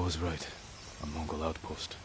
was right. A Mongol outpost.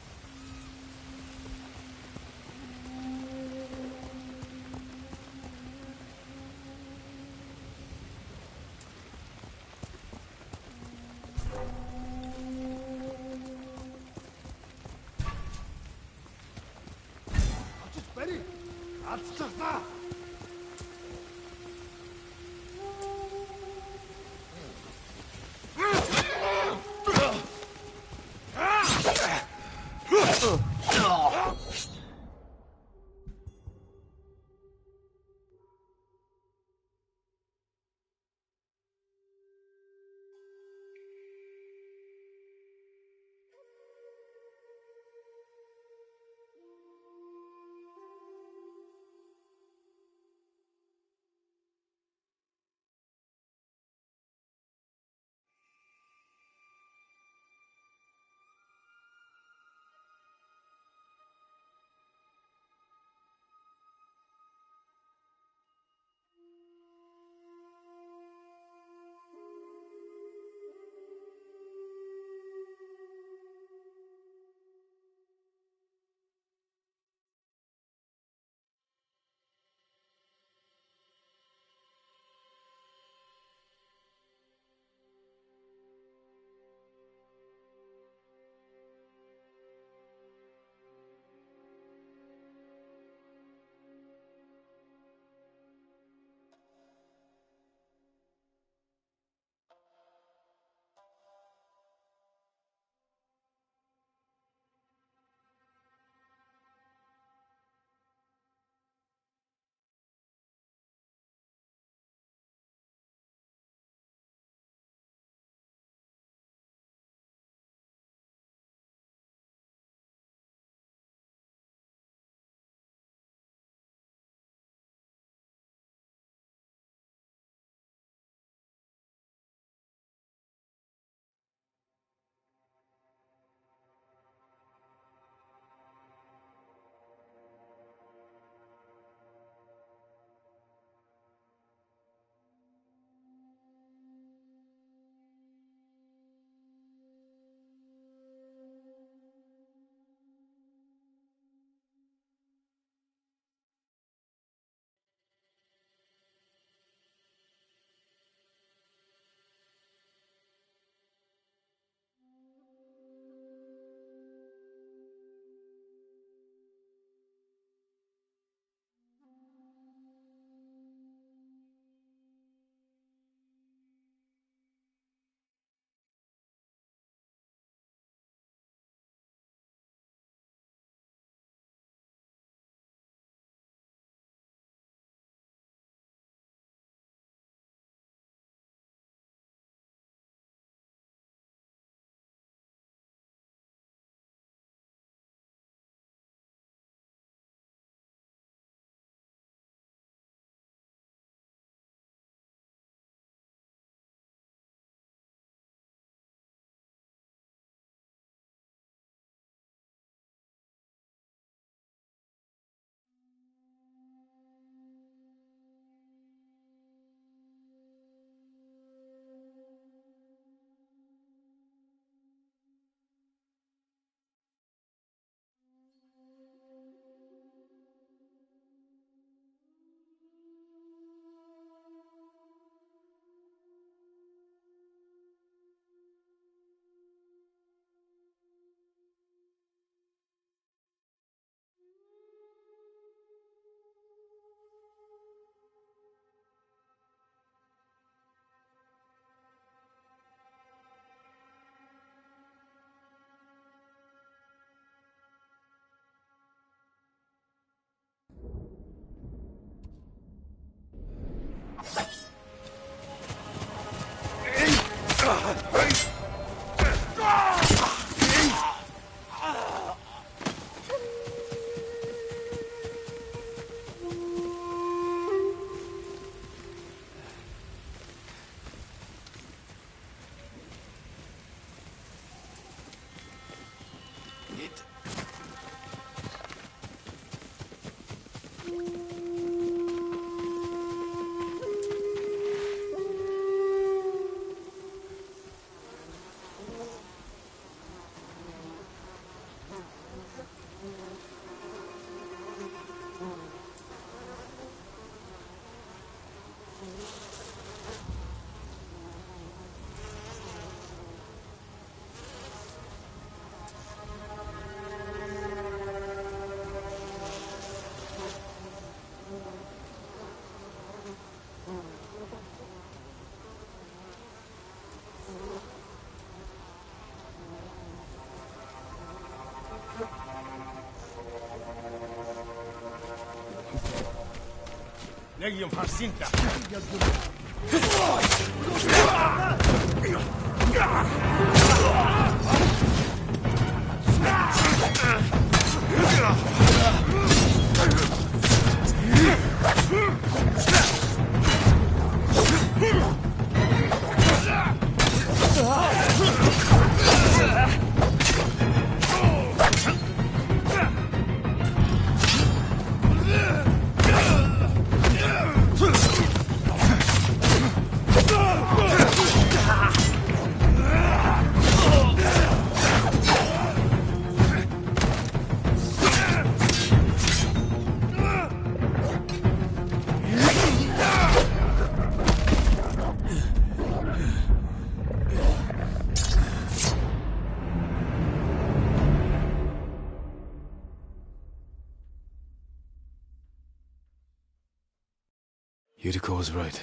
Yuriko was right.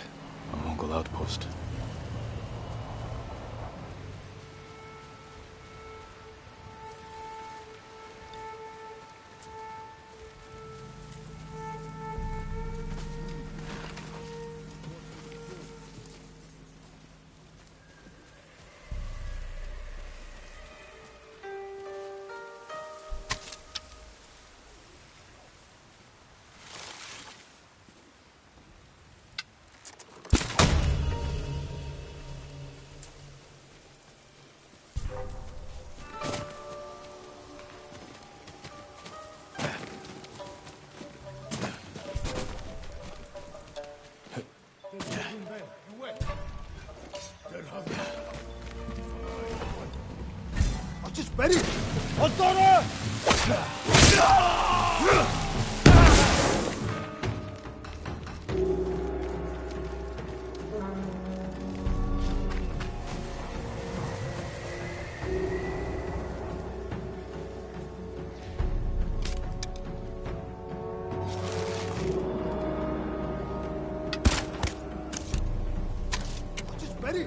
A Mongol outpost. Beri! Ottore! Beri!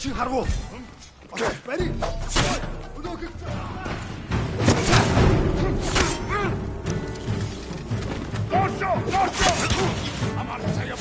чи харав уу? Бари. Өнөөх. Дошо. Амар цаяа.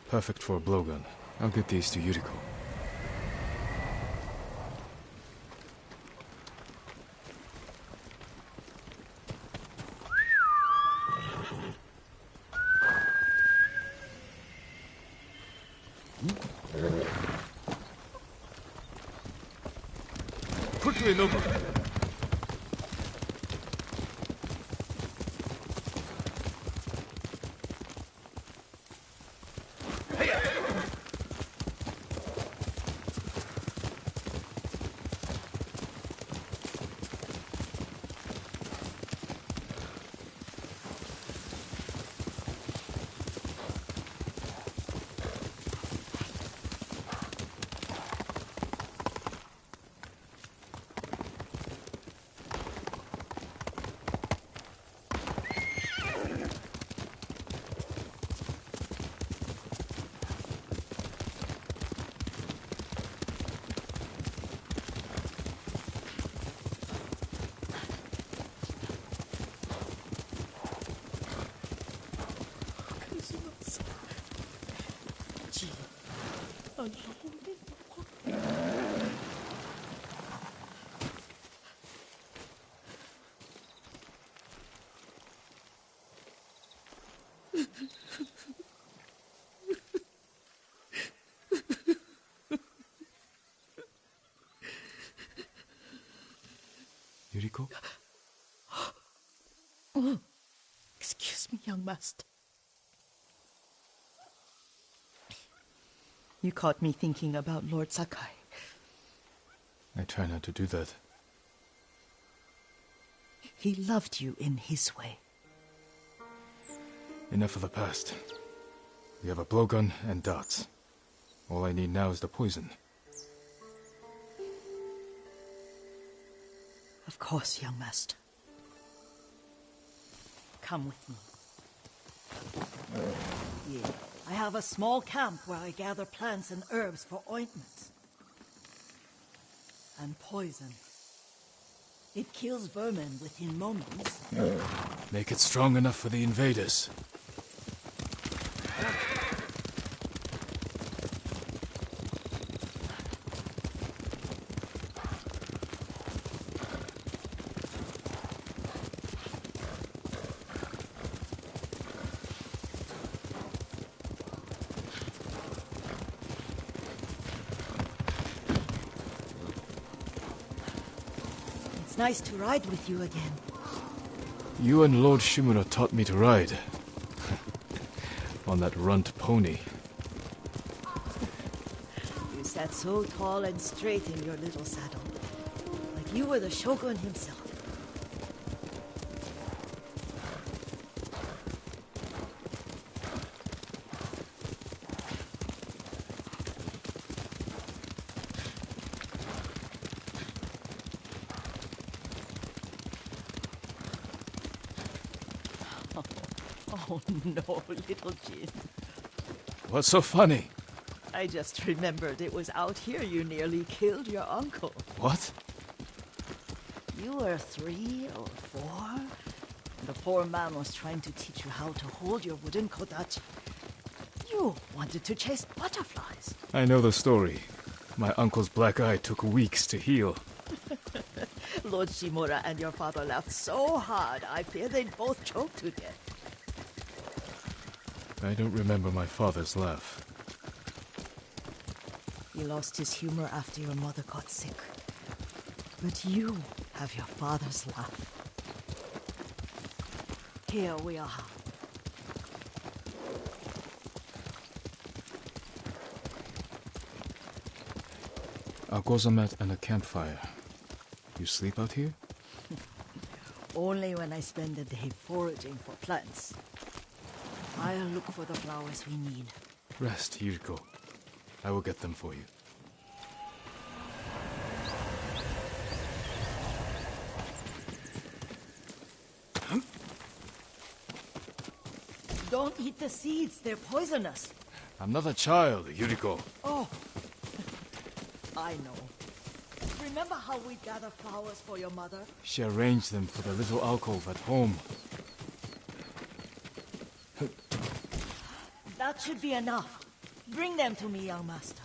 Perfect for a blowgun. I'll get these to Yuriko. Quickly, Nova. Yuriko? Oh, excuse me, young master. You caught me thinking about Lord Sakai. I try not to do that. He loved you in his way. Enough of the past. We have a blowgun and darts. All I need now is the poison. Of course, young master. Come with me. Yeah, I have a small camp where I gather plants and herbs for ointments. And poison. It kills vermin within moments. Make it strong enough for the invaders. It's nice to ride with you again. You and Lord Shimura taught me to ride. On that runt pony. You sat so tall and straight in your little saddle. Like you were the shogun himself. Oh no, little Jin. What's so funny? I just remembered it was out here you nearly killed your uncle. What? You were 3 or 4? The poor man was trying to teach you how to hold your wooden kodachi. You wanted to chase butterflies. I know the story. My uncle's black eye took weeks to heal. Lord Shimura and your father laughed so hard, I fear they'd both choke to death. I don't remember my father's laugh. He lost his humor after your mother got sick. But you have your father's laugh. Here we are. A gozamat and a campfire. You sleep out here? Only when I spend the day foraging for plants. I'll look for the flowers we need. Rest, Yuriko. I will get them for you. Don't eat the seeds, they're poisonous. I'm not a child, Yuriko. Oh, I know. Remember how we gather flowers for your mother? She arranged them for the little alcove at home. That should be enough. Bring them to me, young master.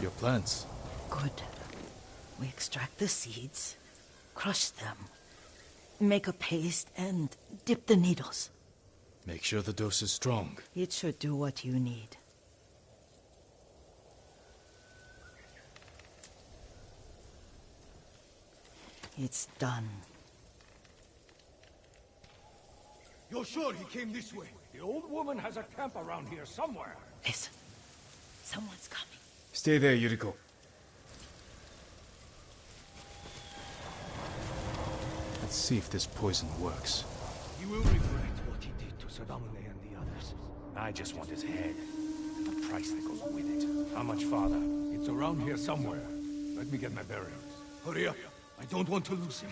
Your plants. Good. We extract the seeds, crush them, make a paste, and dip the needles. Make sure the dose is strong. It should do what you need. It's done. You're sure he came this way? The old woman has a camp around here somewhere. Listen. Someone's coming. Stay there, Yuriko. Let's see if this poison works. He will regret what he did to Sadamune and the others. I just want his head. And the price that goes with it. How much farther? It's around here somewhere. Let me get my bearings. Hurry up. I don't want to lose him.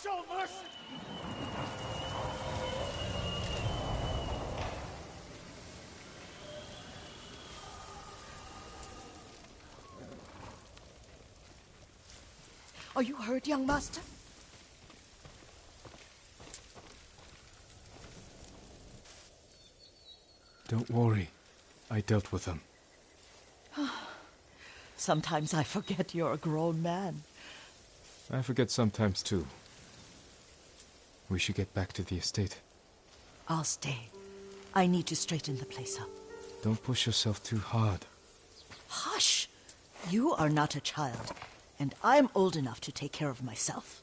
Show mercy! Are you hurt, young master? Don't worry. I dealt with them. Sometimes I forget you're a grown man. I forget sometimes too. We should get back to the estate. I'll stay. I need to straighten the place up. Don't push yourself too hard. Hush! You are not a child, and I'm old enough to take care of myself.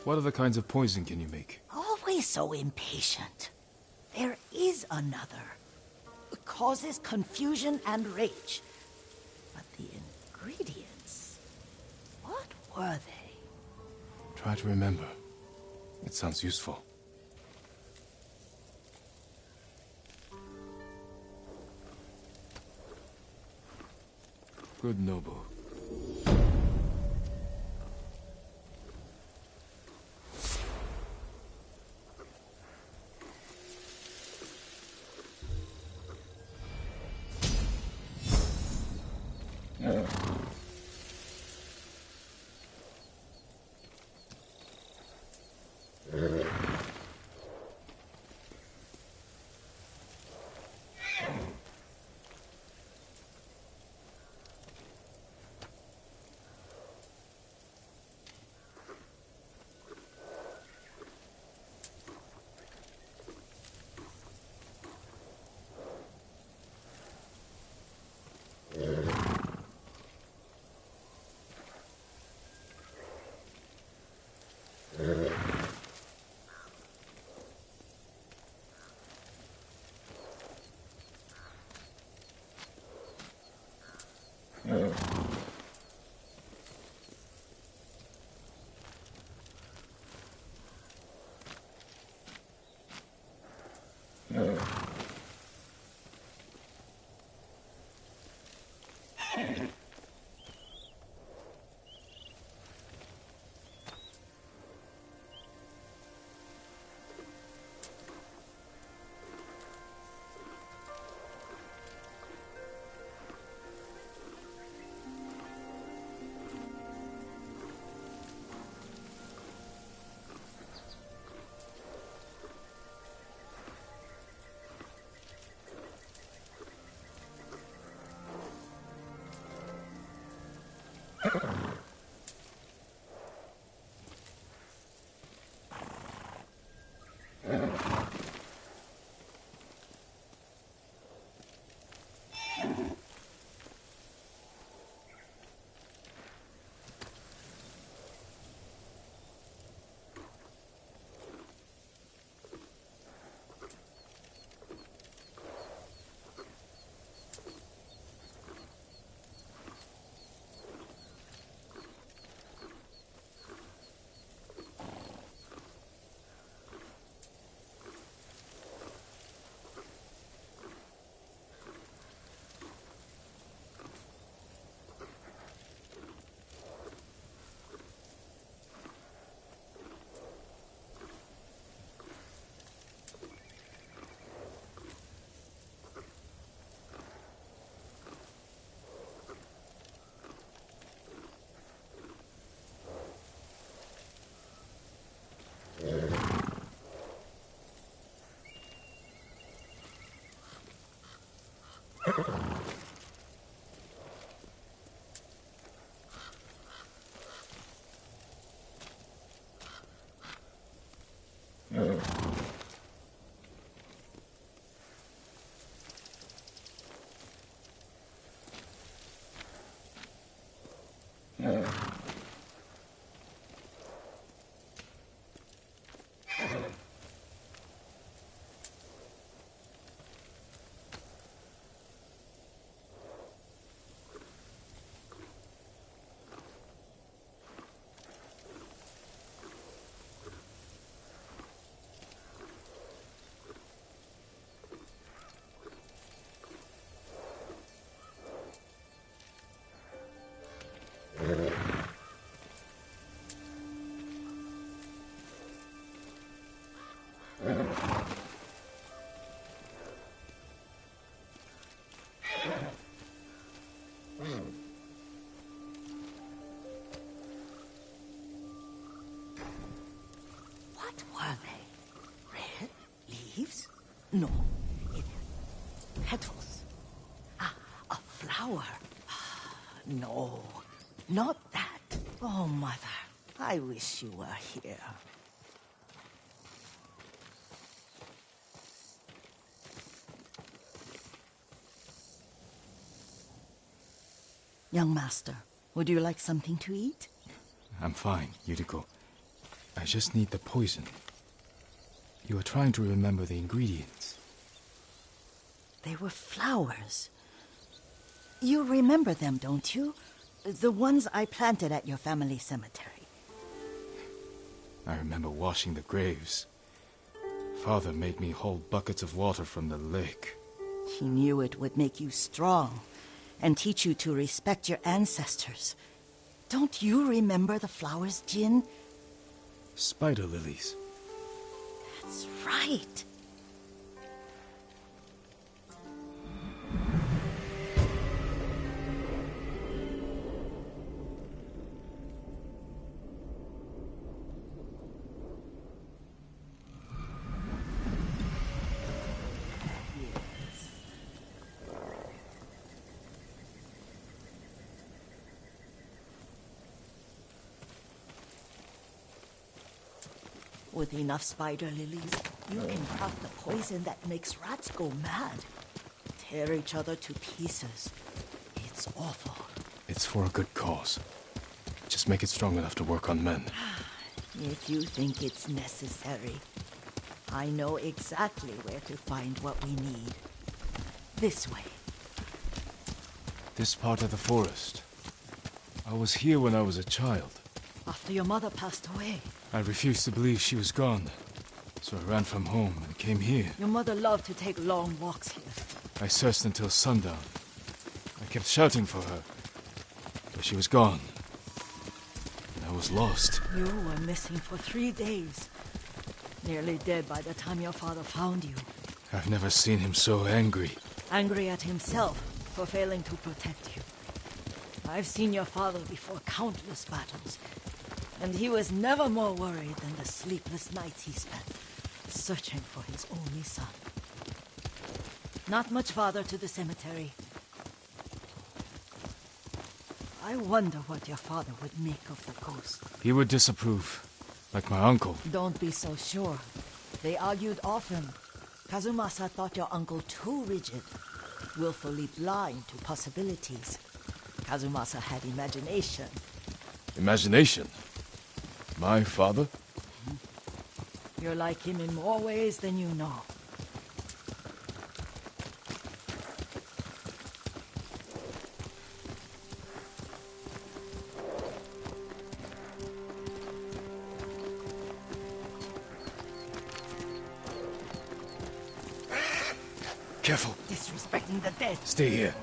What other kinds of poison can you make? Always so impatient. There is another. It causes confusion and rage. But the ingredients... what were they? Try to remember. It sounds useful. Good Nobu. What were they? Red leaves? No, it petals. Ah, a flower. No, not that. Oh, Mother, I wish you were here. Young master, would you like something to eat? I'm fine, Yuriko. I just need the poison. You are trying to remember the ingredients. They were flowers. You remember them, don't you? The ones I planted at your family cemetery. I remember washing the graves. Father made me hold buckets of water from the lake. He knew it would make you strong and teach you to respect your ancestors. Don't you remember the flowers, Jin? Spider lilies. That's right. With enough spider lilies, you can craft the poison that makes rats go mad. Tear each other to pieces. It's awful. It's for a good cause. Just make it strong enough to work on men. If you think it's necessary, I know exactly where to find what we need. This way. This part of the forest. I was here when I was a child. After your mother passed away. I refused to believe she was gone. So I ran from home and came here. Your mother loved to take long walks here. I searched until sundown. I kept shouting for her. But she was gone. And I was lost. You were missing for 3 days. Nearly dead by the time your father found you. I've never seen him so angry. Angry at himself for failing to protect you. I've seen your father before countless battles. And he was never more worried than the sleepless nights he spent searching for his only son. Not much farther to the cemetery. I wonder what your father would make of the ghost. He would disapprove, like my uncle. Don't be so sure. They argued often. Kazumasa thought your uncle too rigid, willfully blind to possibilities. Kazumasa had imagination. Imagination? My father? You're like him in more ways than you know. Careful. Disrespecting the dead. Stay here.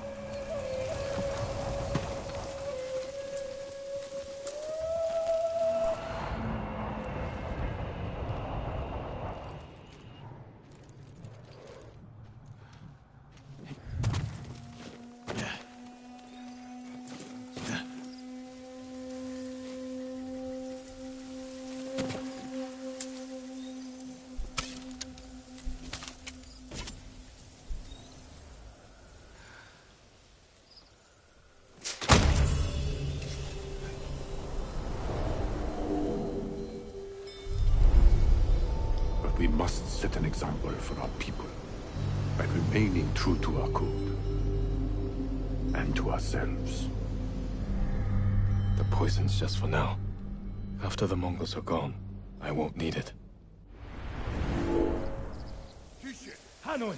We must set an example for our people by remaining true to our code and to ourselves. The poison's just for now. After the Mongols are gone, I won't need it. Hanoi!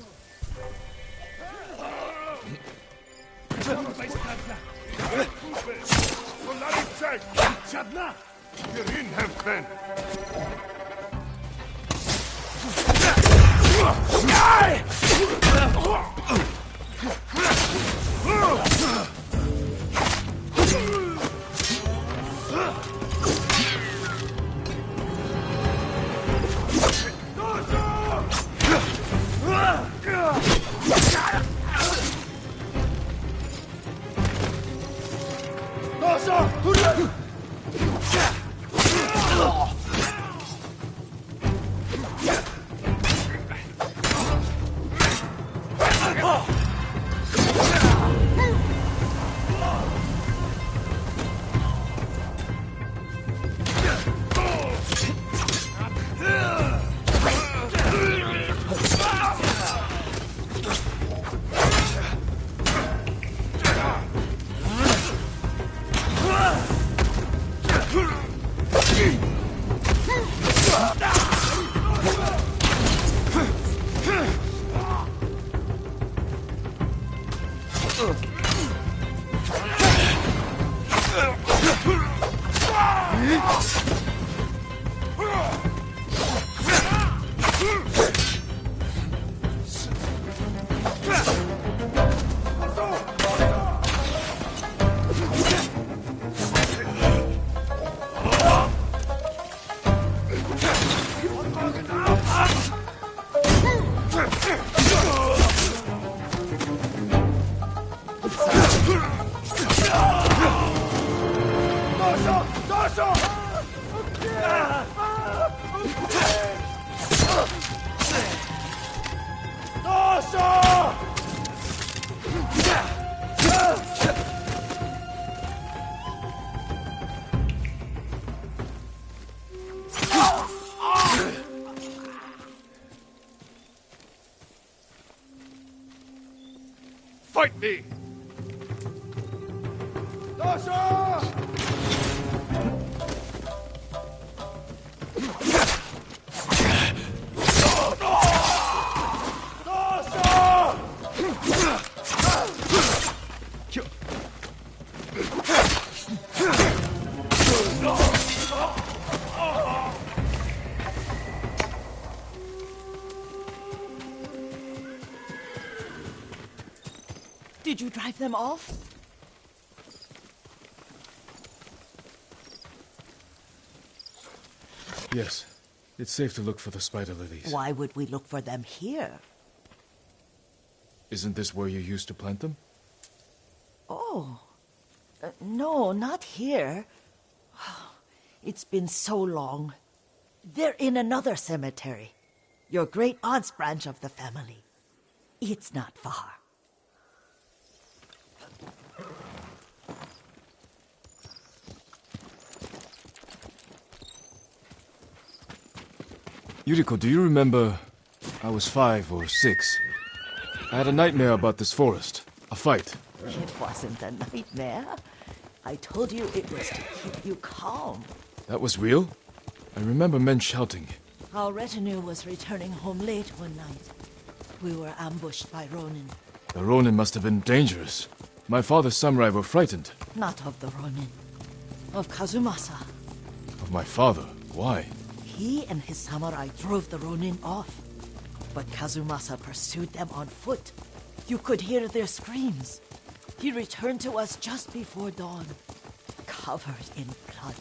You're in, Hempen! Fight me! Did you drive them off? Yes. It's safe to look for the spider lilies. Why would we look for them here? Isn't this where you used to plant them? Oh. No, not here. It's been so long. They're in another cemetery. Your great aunt's branch of the family. It's not far. Yuriko, do you remember? I was 5 or 6. I had a nightmare about this forest. A fight. It wasn't a nightmare. I told you it was to keep you calm. That was real? I remember men shouting. Our retinue was returning home late one night. We were ambushed by Ronin. The Ronin must have been dangerous. My father's samurai were frightened. Not of the Ronin. Of Kazumasa. Of my father? Why? He and his samurai drove the Ronin off. But Kazumasa pursued them on foot. You could hear their screams. He returned to us just before dawn, covered in blood.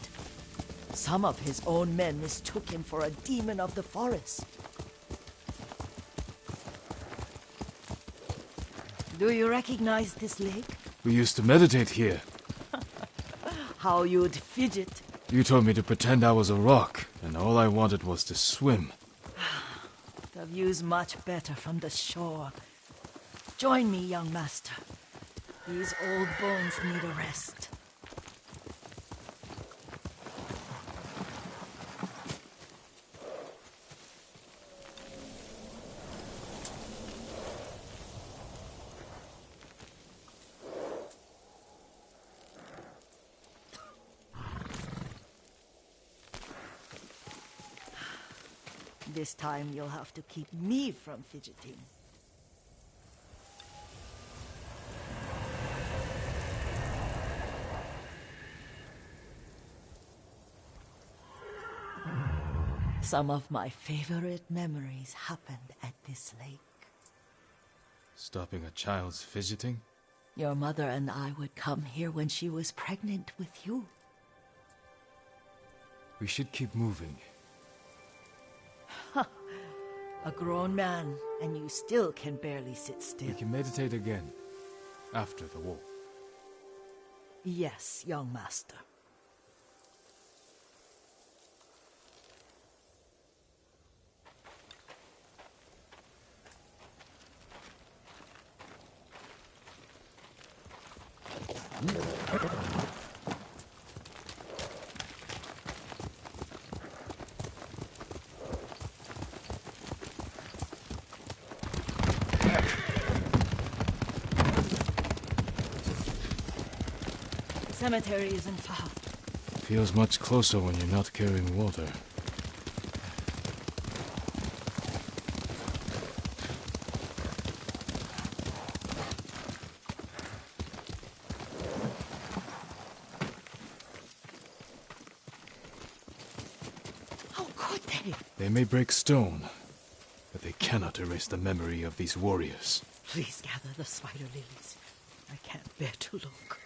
Some of his own men mistook him for a demon of the forest. Do you recognize this lake? We used to meditate here. How you'd fidget. You told me to pretend I was a rock, and all I wanted was to swim. The view's much better from the shore. Join me, young master. These old bones need a rest. This time you'll have to keep me from fidgeting. Some of my favorite memories happened at this lake. Stopping a child's fidgeting? Your mother and I would come here when she was pregnant with you. We should keep moving. A grown man, and you still can barely sit still. We can meditate again, after the war. Yes, young master. Cemetery isn't far. Feels much closer when you're not carrying water. How could they? They may break stone, but they cannot erase the memory of these warriors. Please gather the spider lilies. I can't bear to look.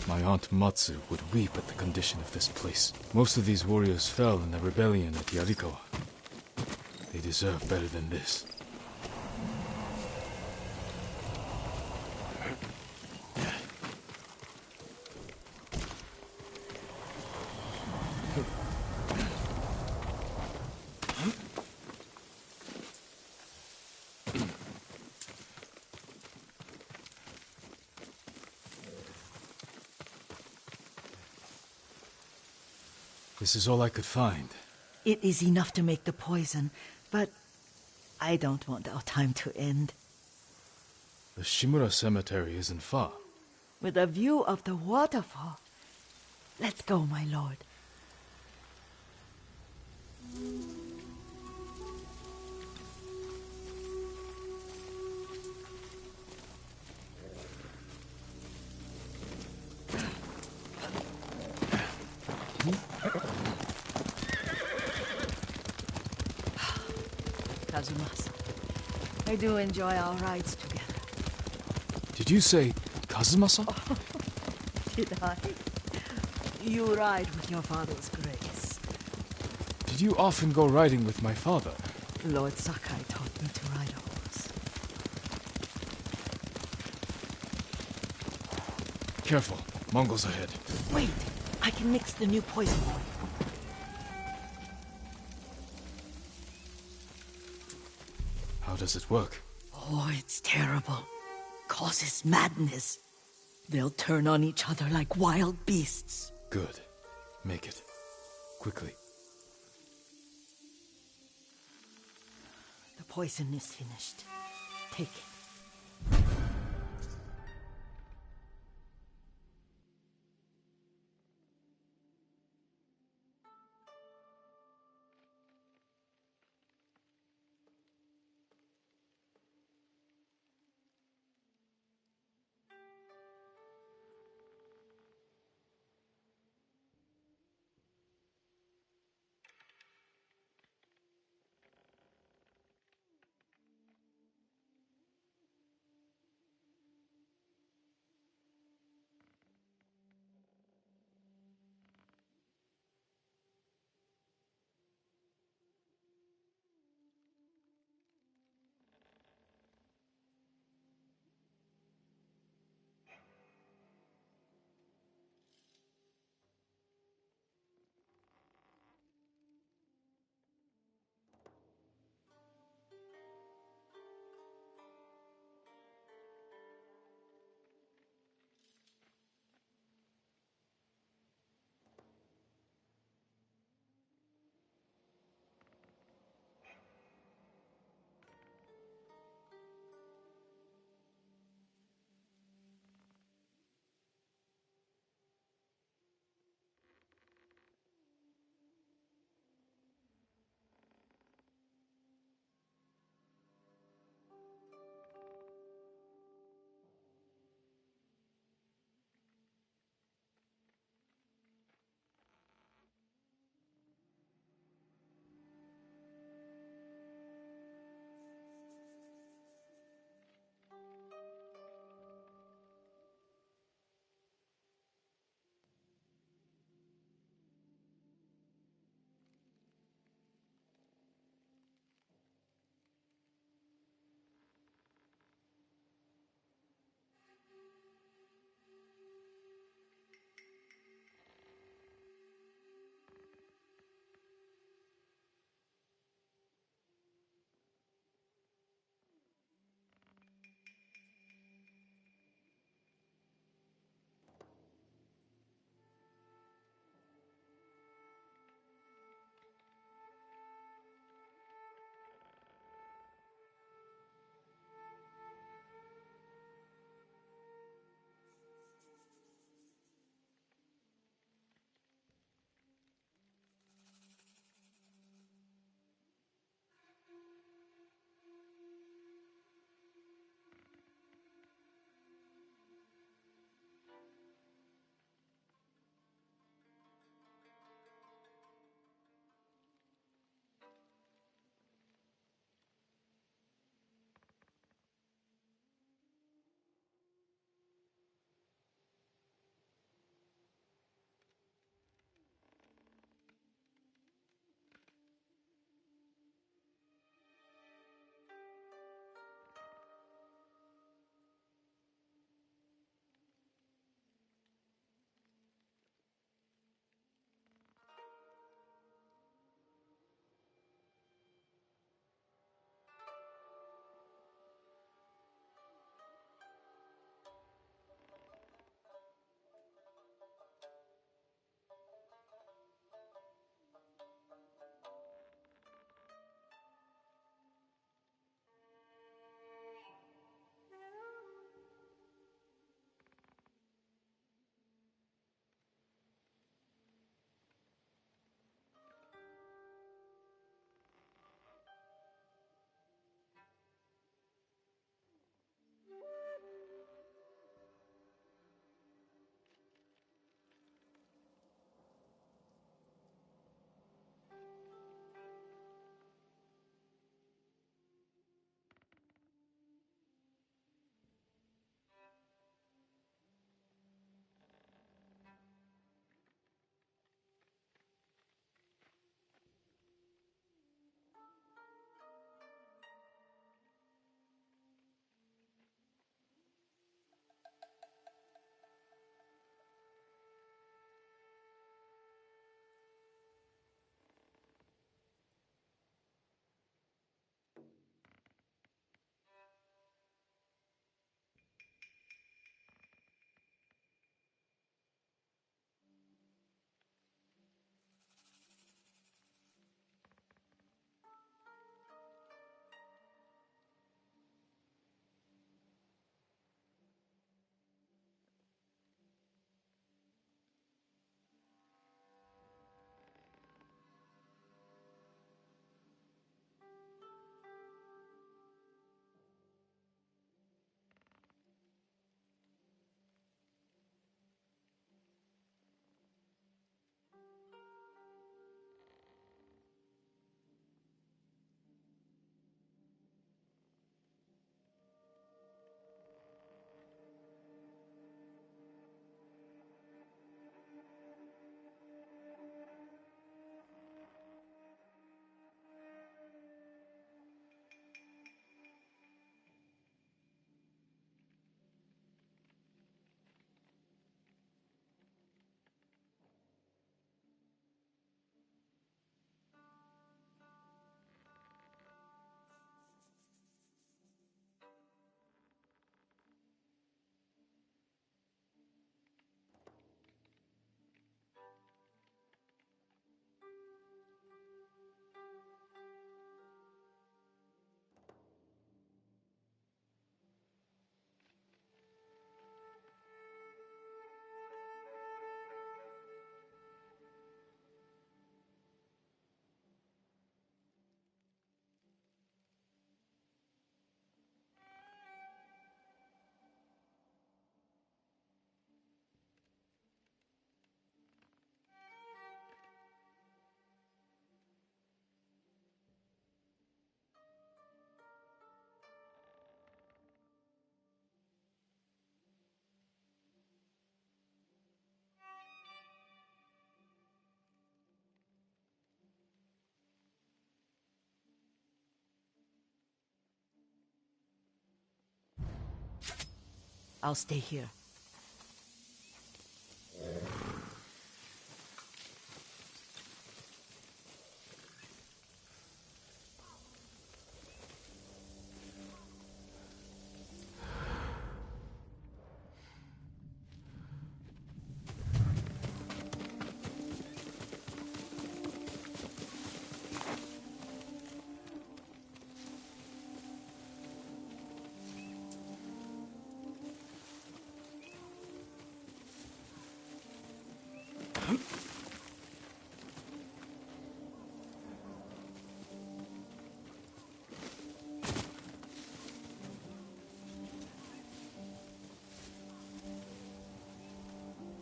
My Aunt Matsu would weep at the condition of this place. Most of these warriors fell in the rebellion at Yarikawa. They deserve better than this. This is all I could find. It is enough to make the poison, but I don't want our time to end. The Shimura Cemetery isn't far. With a view of the waterfall. Let's go, my lord. Kazumasa, I do enjoy our rides together. Did you say Kazumasa? Did I? You ride with your father's grace. Did you often go riding with my father? Lord Sakai taught me to ride a horse. Careful, Mongols ahead. Wait, I can mix the new poison for you. How does it work? Oh, it's terrible. Causes madness. They'll turn on each other like wild beasts. Good. Make it. Quickly. The poison is finished. Take it. I'll stay here.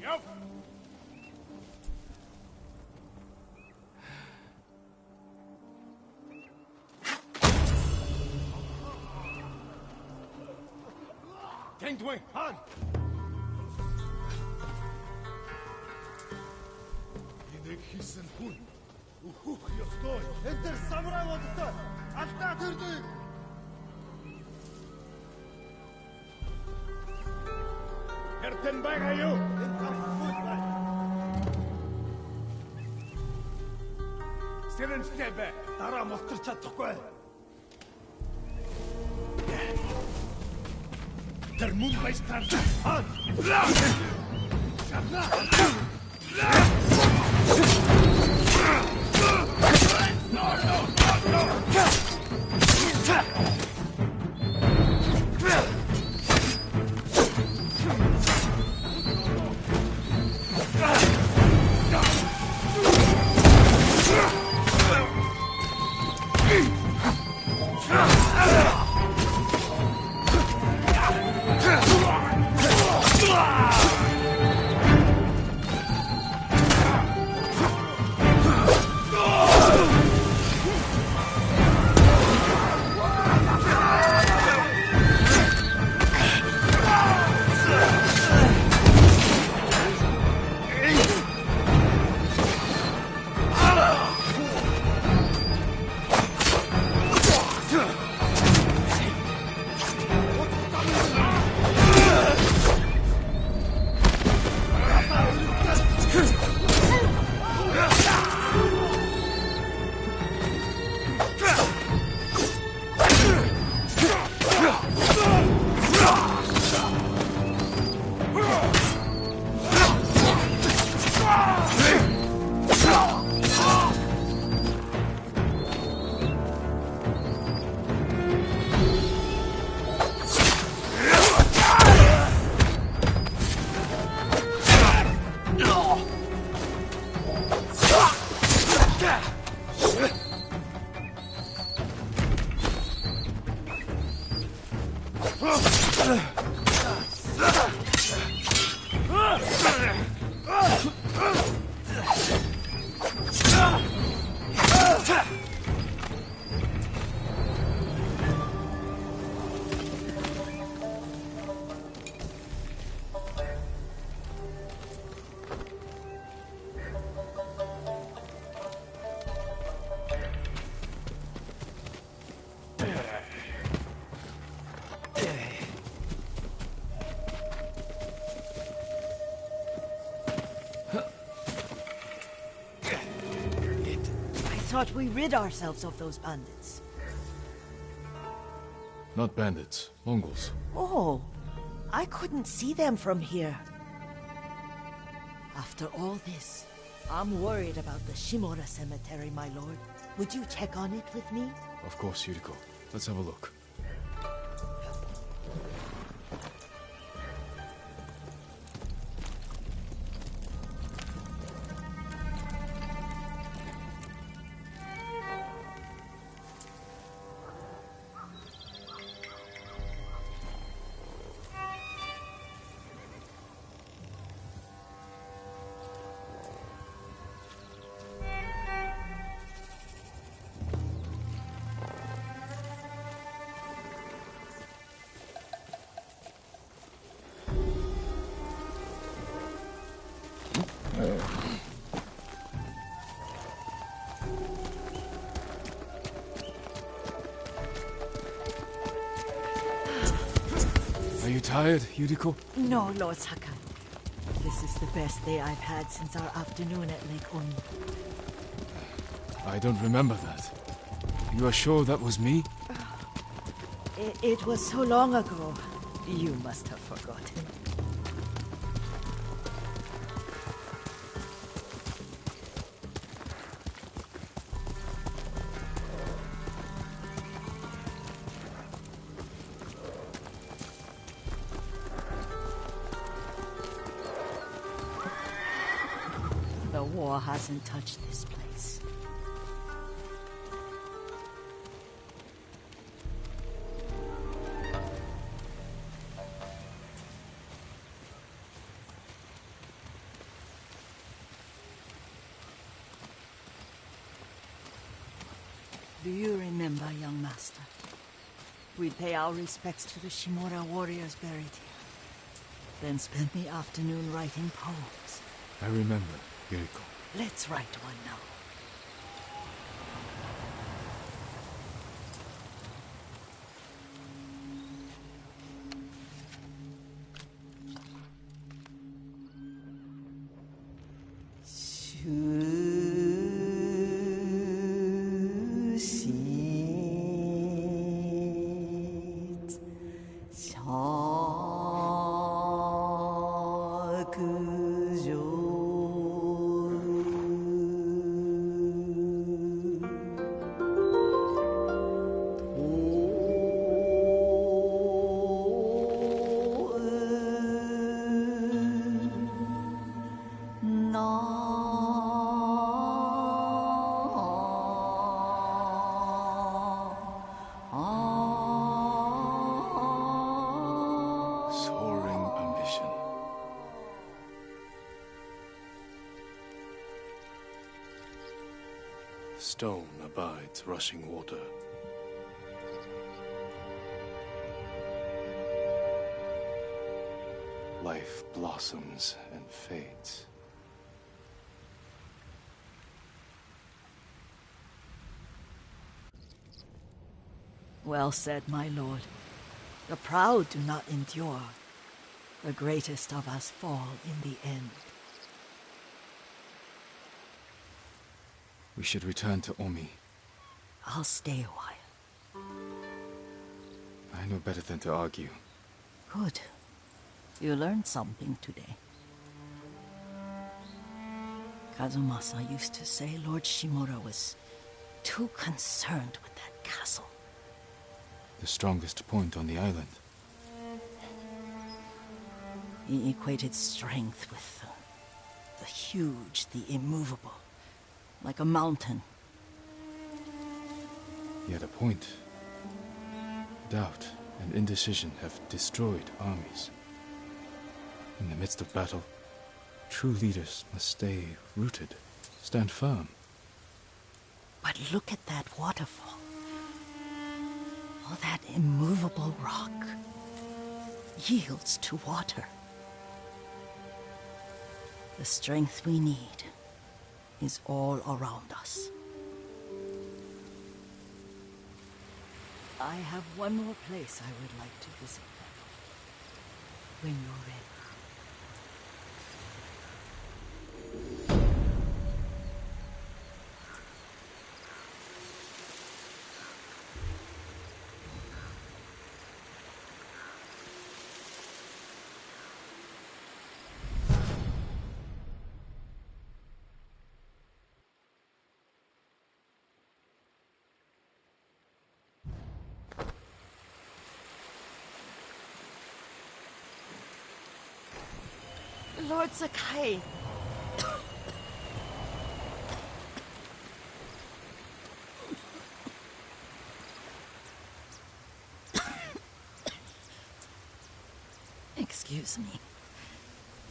Yep. King Han! Энийг хийсэн хүн өөхөх ёстой. Энд дээр самурай болтой. Алдаа төрдөг. Хертэн байгаа юу? Энэ гарахгүй байна. Сэрэнстэй бай. Дараа мултарч чадахгүй. Тэр мөн байстаар Хан! I thought we rid ourselves of those bandits. Not bandits, Mongols. Oh, I couldn't see them from here. After all this, I'm worried about the Shimura cemetery, my lord. Would you check on it with me? Of course, Yuriko. Let's have a look. tired, Yuriko? No, Lord Sakai. This is the best day I've had since our afternoon at Lake Oni. I don't remember that. You are sure that was me? It was so long ago. You must have forgotten. The war hasn't touched this place. Do you remember, young master? We'd pay our respects to the Shimura warriors buried here, then spend the afternoon writing poems. I remember, Yuriko. Let's write one now. Soaring ambition. Stone abides rushing water. Life blossoms and fades. Well said, my lord. The proud do not endure. The greatest of us fall in the end. We should return to Omi. I'll stay a while. I know better than to argue. Good. You learned something today. Kazumasa used to say Lord Shimura was too concerned with that castle. The strongest point on the island. He equated strength with the huge, the immovable, like a mountain. Yet a point. Doubt and indecision have destroyed armies. In the midst of battle, true leaders must stay rooted, stand firm. But look at that waterfall. All that immovable rock yields to water. The strength we need is all around us. I have one more place I would like to visit when you're ready. Lord Sakai. Excuse me.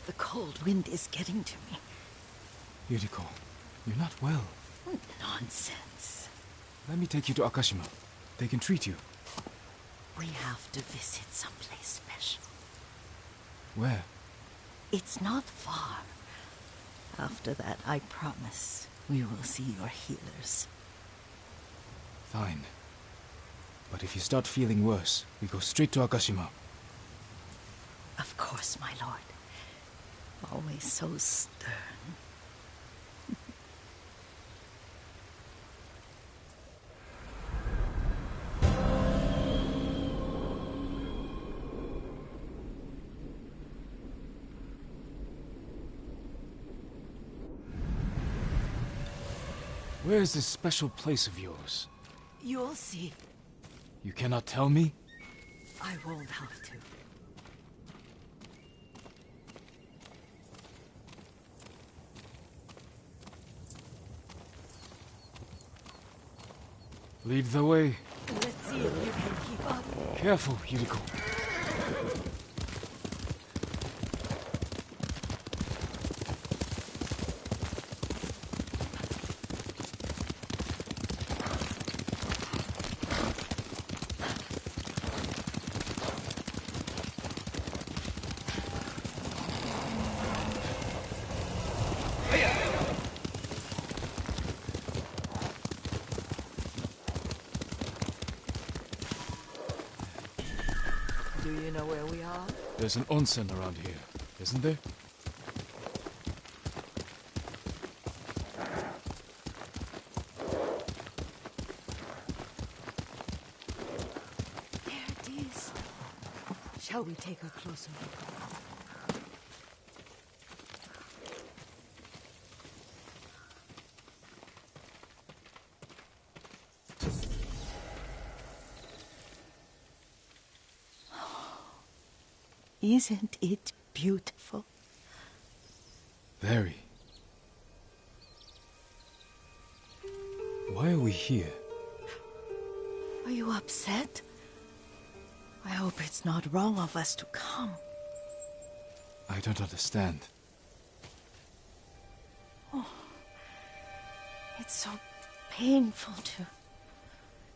The cold wind is getting to me. Yuriko, you're not well. Nonsense. Let me take you to Akashima. They can treat you. We have to visit someplace special. Where? It's not far. After that, I promise we will see your healers. Fine. But if you start feeling worse, we go straight to Akashima. Of course, my lord. Always so stern. Where is this special place of yours? You'll see. You cannot tell me? I won't have to. Lead the way. Let's see if you can keep up. Careful, Yuriko. Do you know where we are? There's an onsen around here, isn't there? There it is. Shall we take a closer look? Isn't it beautiful? Very. Why are we here? Are you upset? I hope it's not wrong of us to come. I don't understand. It's so painful to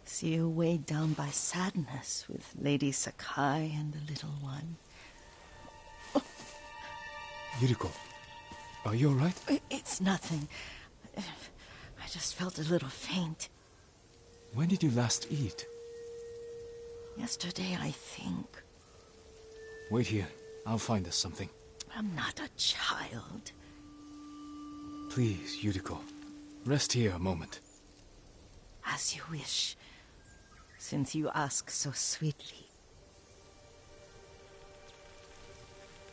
see you weighed down by sadness with Lady Sakai and the little one. Yuriko, are you alright? It's nothing. I just felt a little faint. When did you last eat? Yesterday, I think. Wait here. I'll find us something. I'm not a child. Please, Yuriko. Rest here a moment. As you wish, since you ask so sweetly.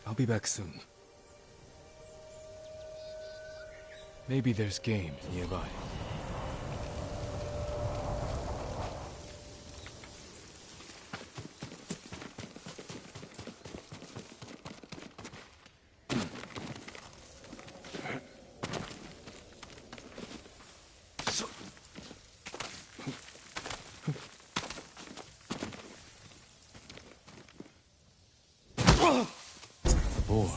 I'll be back soon. Maybe there's game nearby. A boar.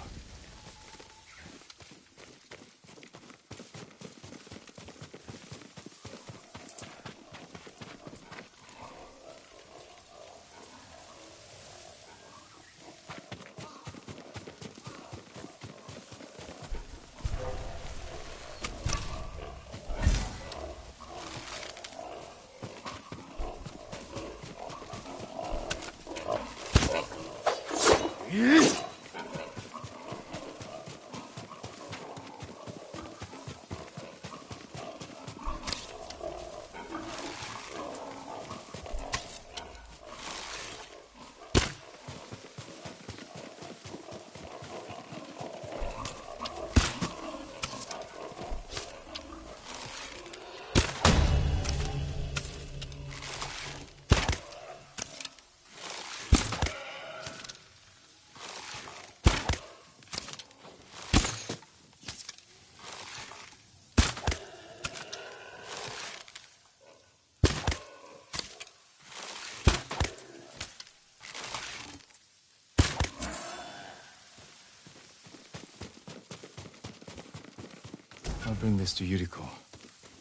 I'll bring this to Yuriko.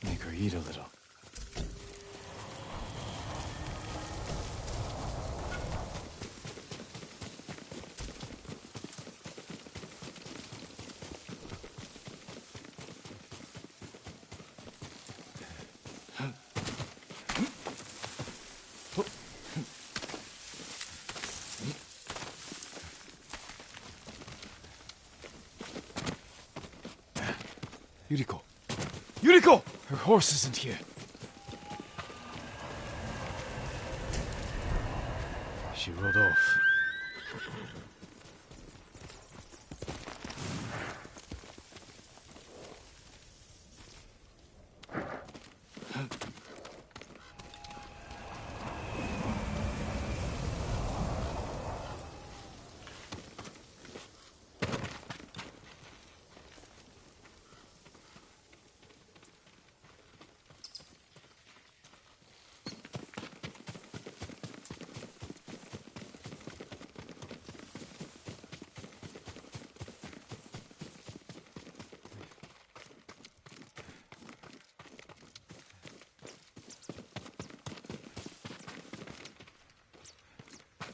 Make her eat a little. Yuriko! Yuriko! Her horse isn't here. She rode off.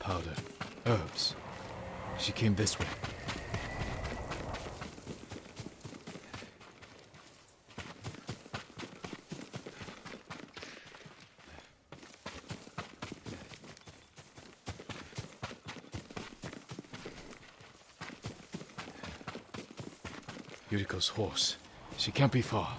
Powder. Herbs. She came this way. Yuriko's horse. She can't be far.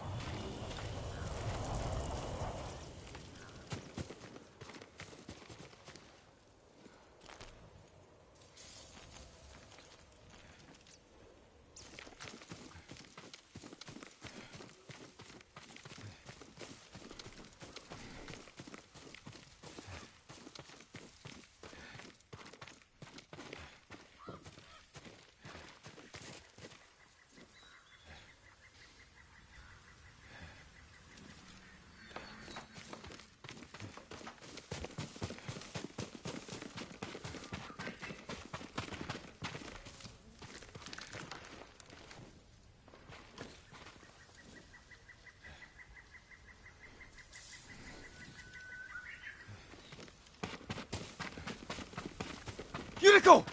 Yuriko!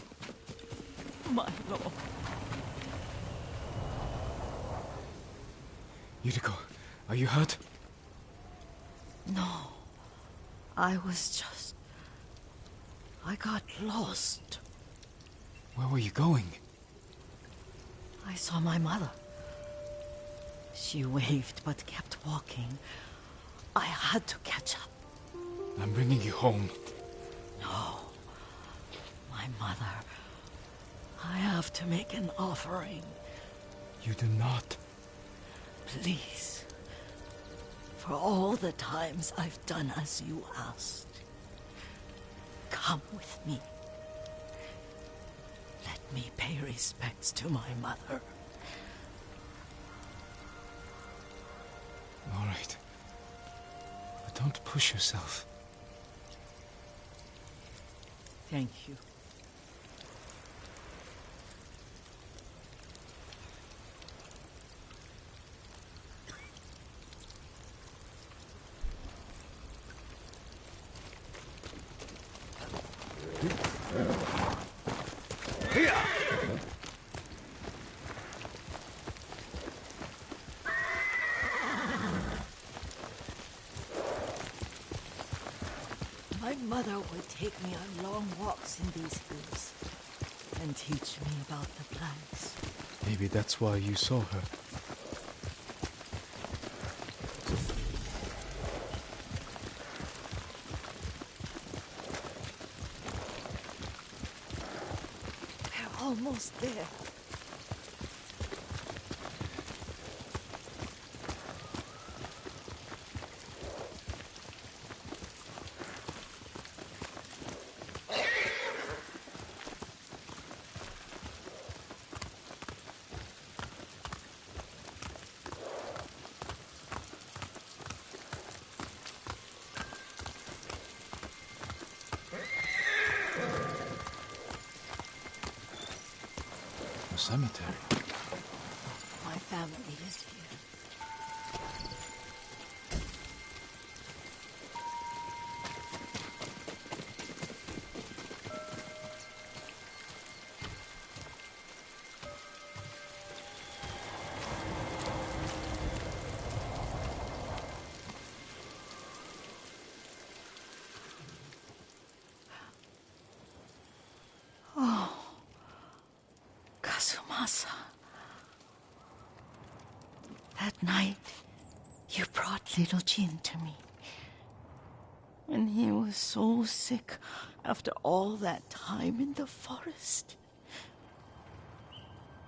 My lord. Yuriko, are you hurt? No. I got lost. Where were you going? I saw my mother. She waved but kept walking. I had to catch up. I'm bringing you home. No. My mother. I have to make an offering. You do not. Please. For all the times I've done as you asked. Come with me. Let me pay respects to my mother. All right. But don't push yourself. Thank you. My mother would take me on long walks in these hills and teach me about the plants. Maybe that's why you saw her. We're almost there. A cemetery. My family is here. That night, you brought little Jin to me. And he was so sick after all that time in the forest.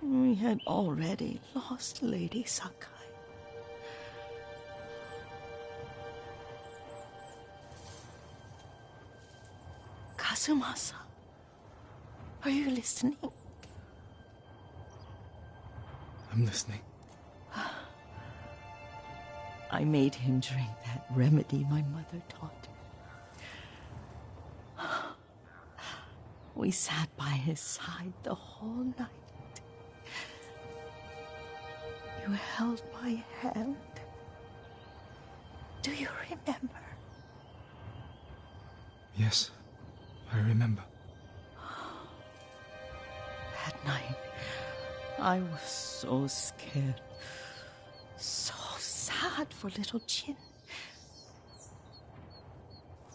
We had already lost Lady Sakai. Kazumasa, are you listening? I'm listening. I made him drink that remedy my mother taught me. We sat by his side the whole night. You held my hand. Do you remember? Yes, I remember. That night, I was so scared. So sad for little Jin.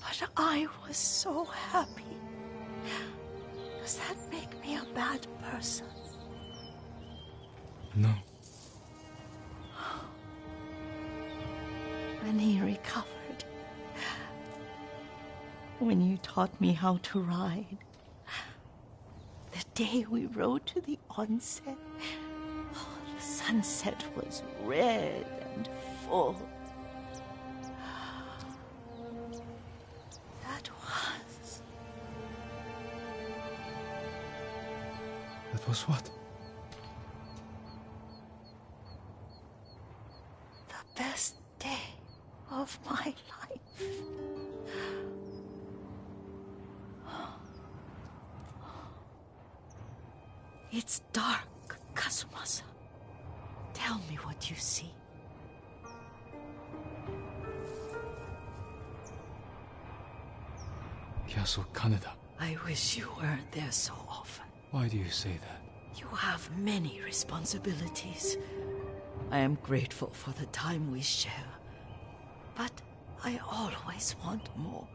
But I was so happy. Does that make me a bad person? No. When he recovered, when you taught me how to ride, the day we rode to the onsen, the sunset was red and full. That was what? The best day of my life. It's dark, Kazumasa. Tell me what you see. Castle Kaneda. I wish you weren't there so often. Why do you say that? You have many responsibilities. I am grateful for the time we share, but I always want more.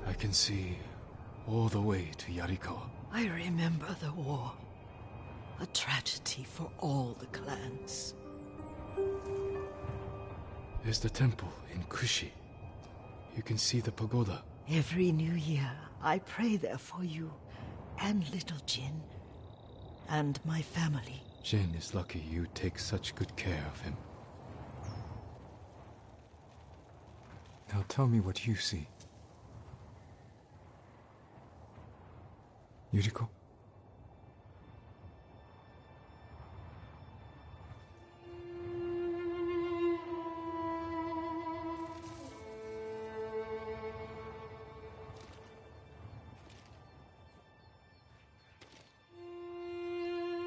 I can see all the way to Yarikawa. I remember the war. A tragedy for all the clans. There's the temple in Kushi. You can see the pagoda. Every new year, I pray there for you and little Jin and my family. Jin is lucky you take such good care of him. Now tell me what you see. Yuriko?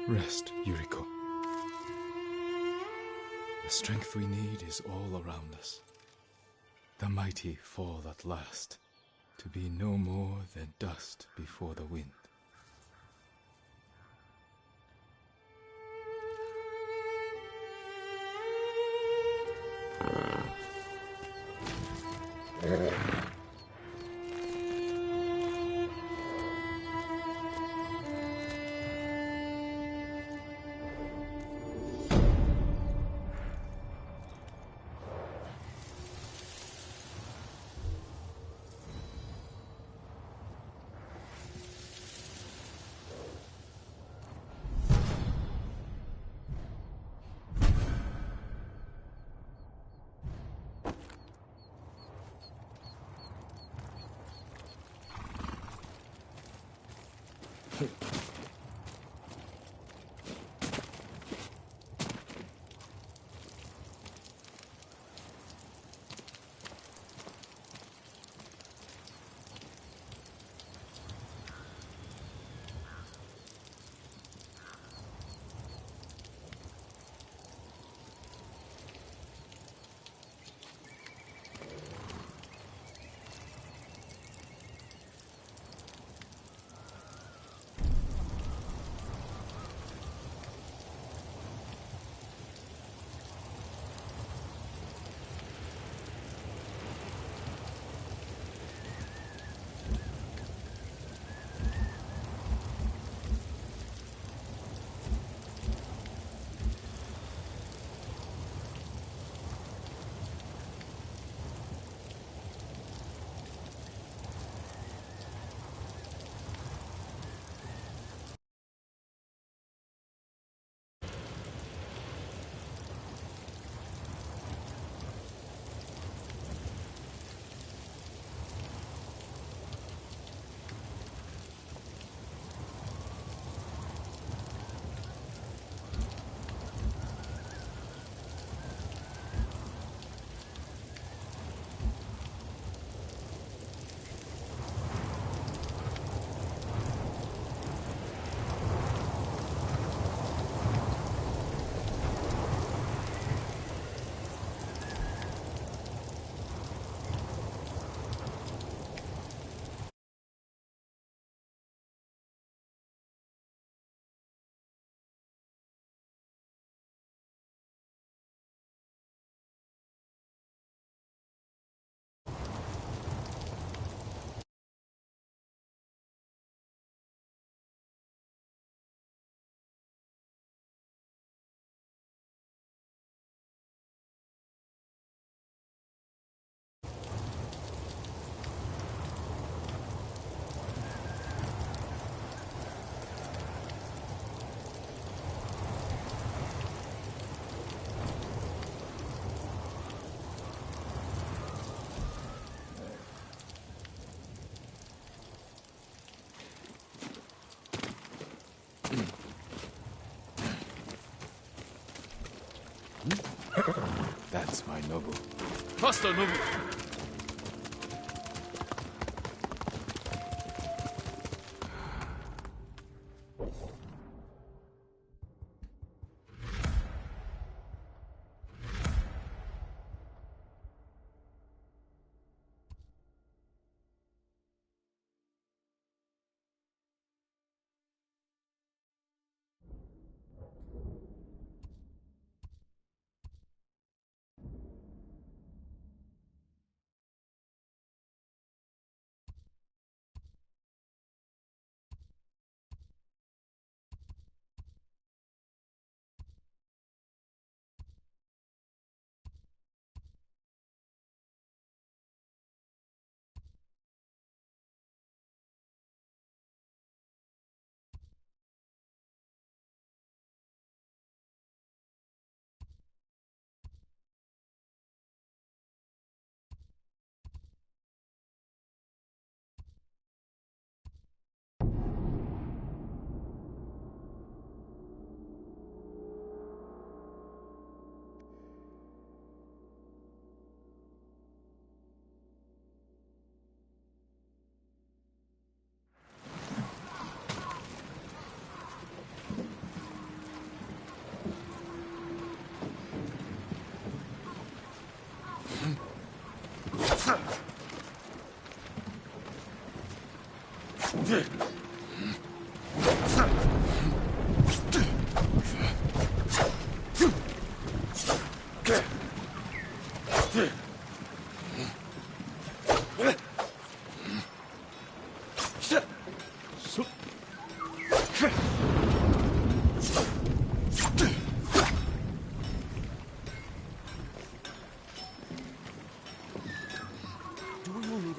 Rest, Yuriko. The strength we need is all around us. The mighty fall at last, to be no more than dust before the wind. That's my noble. Faster, noble!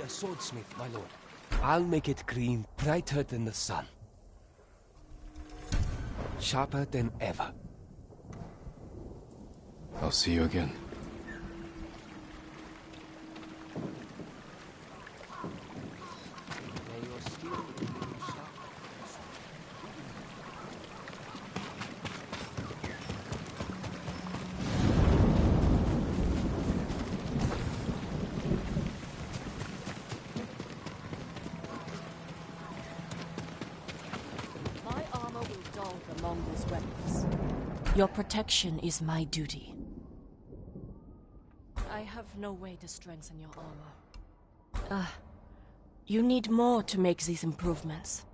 Swordsmith, my lord. I'll make it green, brighter than the sun. Sharper than ever. I'll see you again. May your steel be sharper. The Mongols' weapons. Your protection is my duty. I have no way to strengthen your armor. You need more to make these improvements.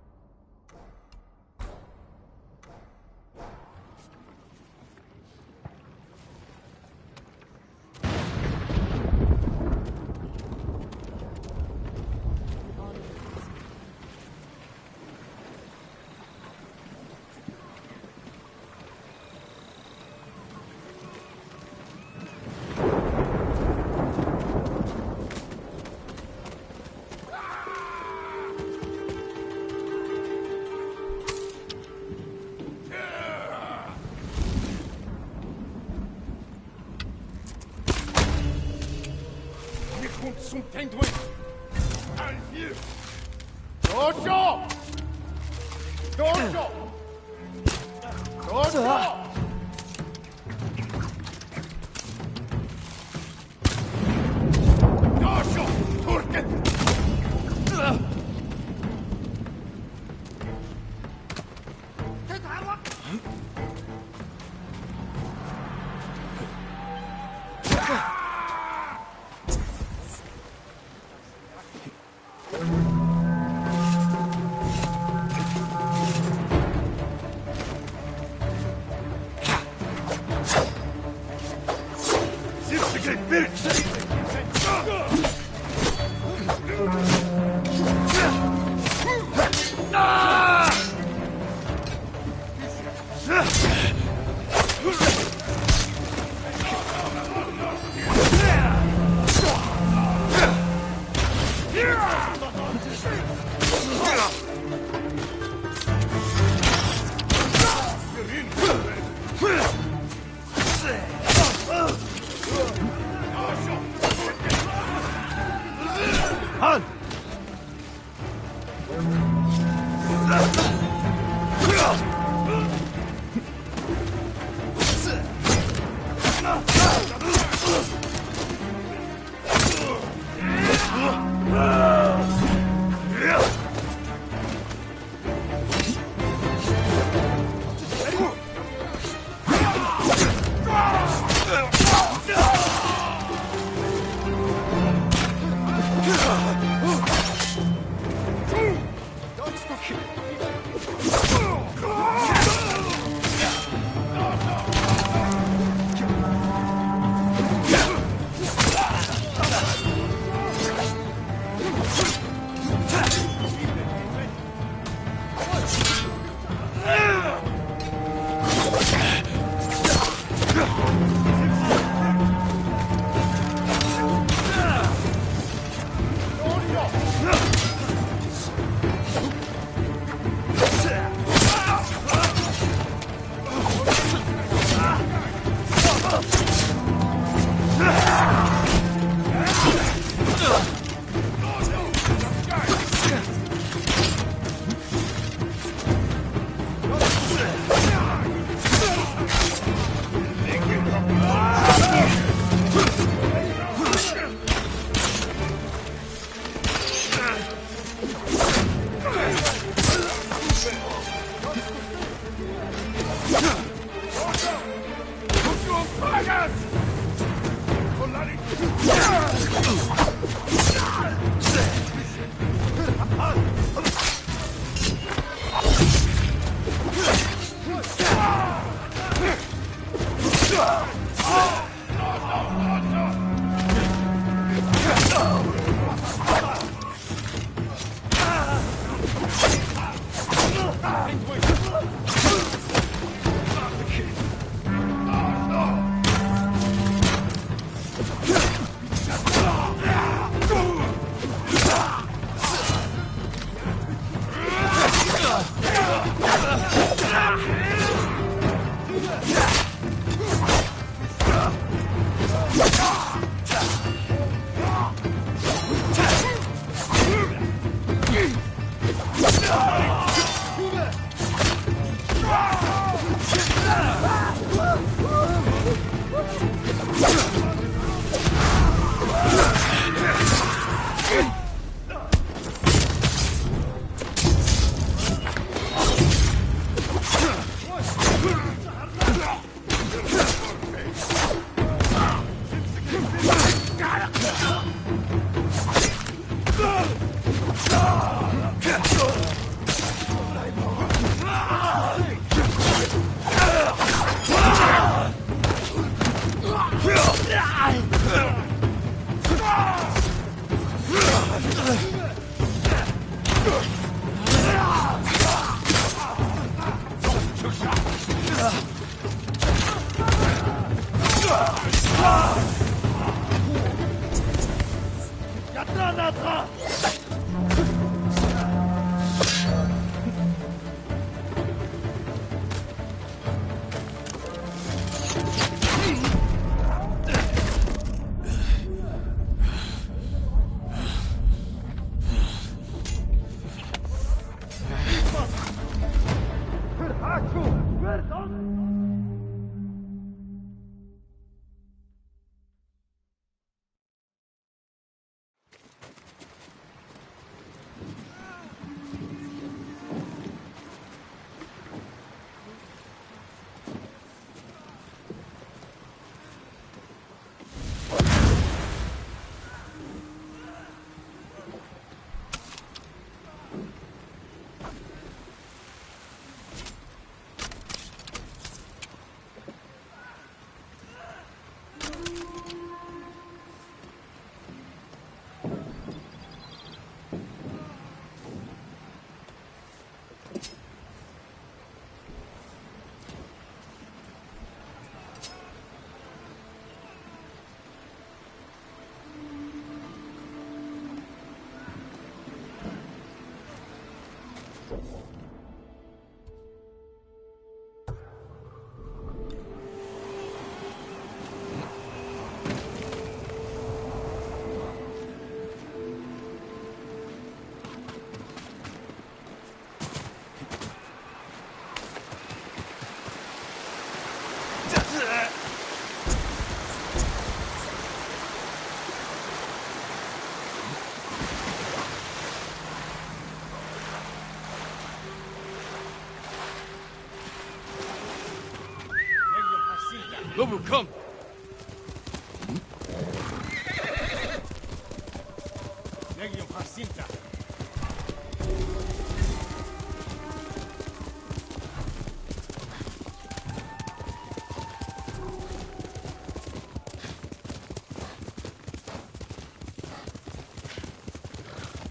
Lobu, come!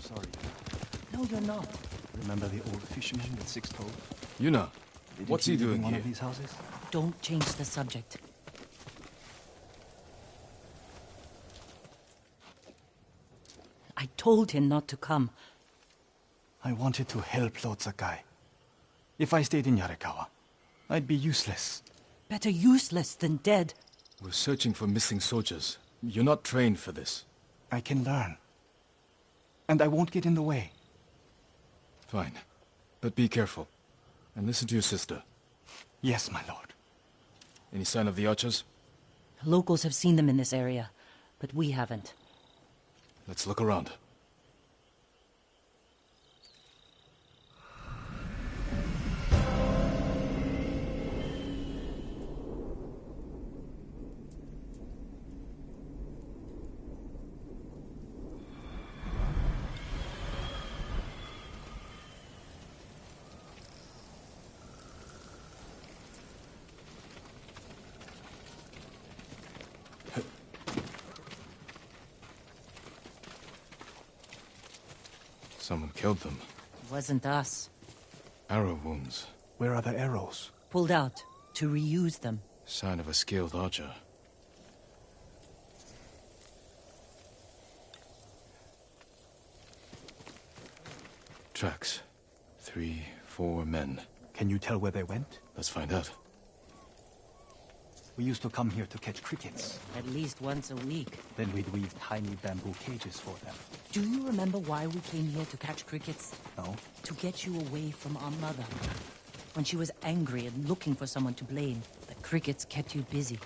Sorry. No, you're not. Remember the old fisherman with 6 toes? Yuna, Didn't what's he live in doing one here? of these houses? Don't change the subject. I told him not to come. I wanted to help Lord Sakai. If I stayed in Yarikawa, I'd be useless. Better useless than dead. We're searching for missing soldiers. You're not trained for this. I can learn. And I won't get in the way. Fine. But be careful. And listen to your sister. Yes, my lord. Any sign of the archers? Locals have seen them in this area, but we haven't. Let's look around. Someone killed them. Wasn't us. Arrow wounds. Where are the arrows? Pulled out to reuse them. Sign of a skilled archer. Tracks. 3, 4 men. Can you tell where they went? Let's find out. We used to come here to catch crickets. At least once a week. Then we'd weave tiny bamboo cages for them. Do you remember why we came here to catch crickets? No? To get you away from our mother. When she was angry and looking for someone to blame, the crickets kept you busy.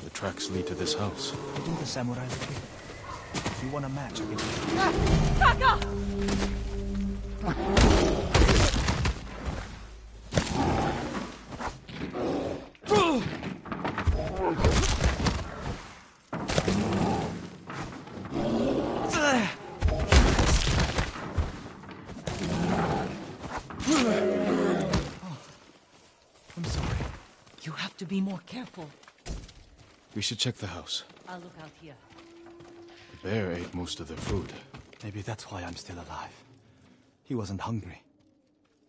The tracks lead to this house. I do the samurai look here. If you want a match, I can... I'm sorry. You have to be more careful. We should check the house. I'll look out here. The bear ate most of their food. Maybe that's why I'm still alive. He wasn't hungry.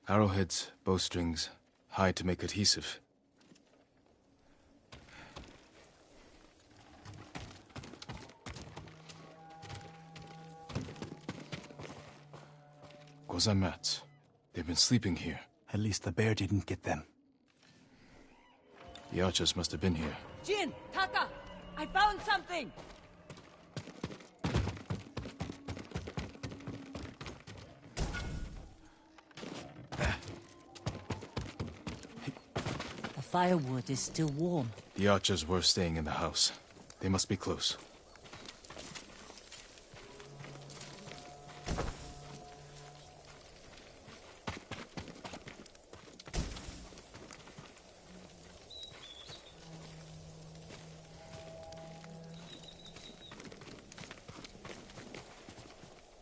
Arrowheads, bowstrings, hide to make adhesive. Gozan mats. They've been sleeping here. At least the bear didn't get them. The archers must have been here. Jin! Taka! I found something! The firewood is still warm. The archers were staying in the house. They must be close.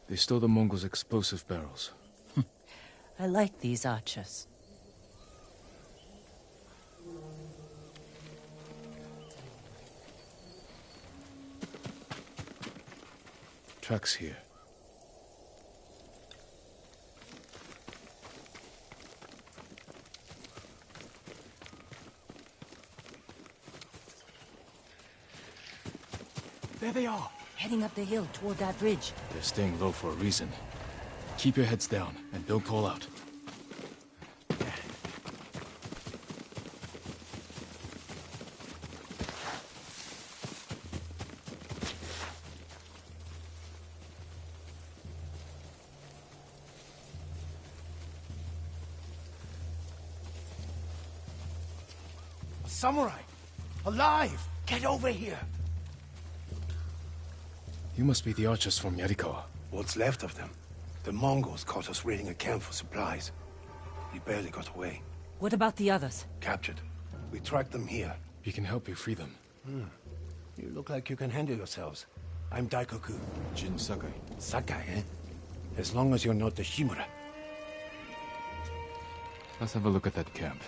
They stole the Mongols' explosive barrels. I like these archers. Tracks here. There they are! Heading up the hill toward that ridge. They're staying low for a reason. Keep your heads down and don't call out. A samurai! Alive! Get over here! You must be the archers from Yarikawa. What's left of them? The Mongols caught us raiding a camp for supplies. We barely got away. What about the others? Captured. We tracked them here. We can help you free them. You look like you can handle yourselves. I'm Daikoku. Jin Sakai. Sakai, eh? As long as you're not the Shimura. Let's have a look at that camp.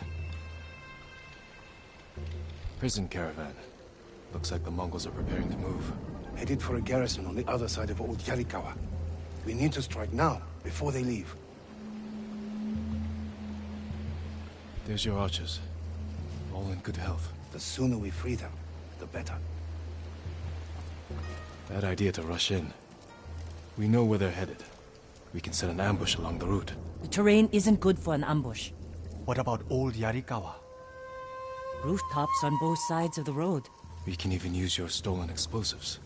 Prison caravan. Looks like the Mongols are preparing to move. Headed for a garrison on the other side of Old Yarikawa. We need to strike now, before they leave. There's your archers. All in good health. The sooner we free them, the better. Bad idea to rush in. We know where they're headed. We can set an ambush along the route. The terrain isn't good for an ambush. What about Old Yarikawa? Rooftops on both sides of the road. We can even use your stolen explosives.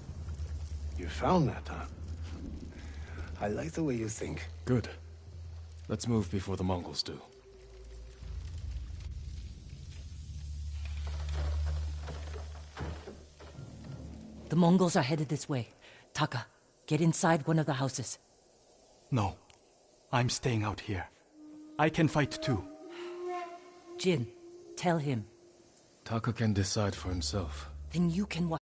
You found that, huh? I like the way you think. Good. Let's move before the Mongols do. The Mongols are headed this way. Taka, get inside one of the houses. No. I'm staying out here. I can fight too. Jin, tell him. Taka can decide for himself. Then you can watch.